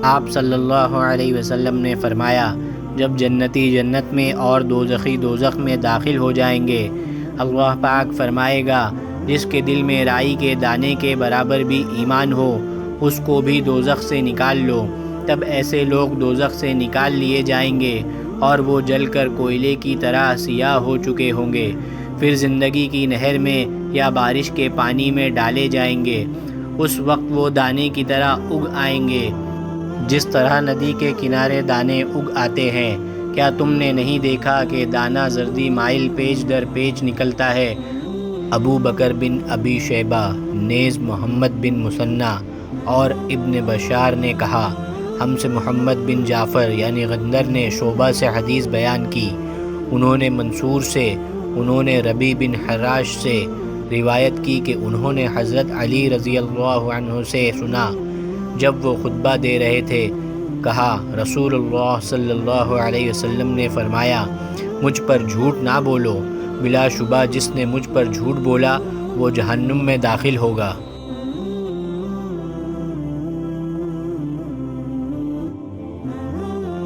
آپ صلی اللہ علیہ وسلم نے فرمایا، جب جنتی جنت میں اور دوزخی دوزخ میں داخل ہو جائیں گے، اللہ پاک فرمائے گا، جس کے دل میں رائی کے دانے کے برابر بھی ایمان ہو، اس کو بھی دوزخ سے نکال لو۔ تب ایسے لوگ دوزخ سے نکال لیے جائیں گے اور وہ جل کر کوئلے کی طرح سیاہ ہو چکے ہوں گے۔ پھر زندگی کی نہر میں یا بارش کے پانی میں ڈالے جائیں گے۔ اس وقت وہ دانے کی طرح اگ آئیں گے، جس طرح ندی کے کنارے دانے اگ آتے ہیں۔ کیا تم نے نہیں دیکھا کہ دانہ زردی مائل پیچ در پیچ نکلتا ہے؟ ابو بکر بن ابی شیبہ نیز محمد بن مثنیٰ اور ابن بشار نے کہا، ہم سے محمد بن جعفر یعنی غندر نے شعبہ سے حدیث بیان کی، انہوں نے منصور سے، انہوں نے ربیع بن حراش سے روایت کی کہ انہوں نے حضرت علی رضی اللہ عنہ سے سنا، جب وہ خطبہ دے رہے تھے، کہا، رسول اللہ صلی اللہ علیہ وسلم نے فرمایا، مجھ پر جھوٹ نہ بولو، بلا شبہ جس نے مجھ پر جھوٹ بولا وہ جہنم میں داخل ہوگا۔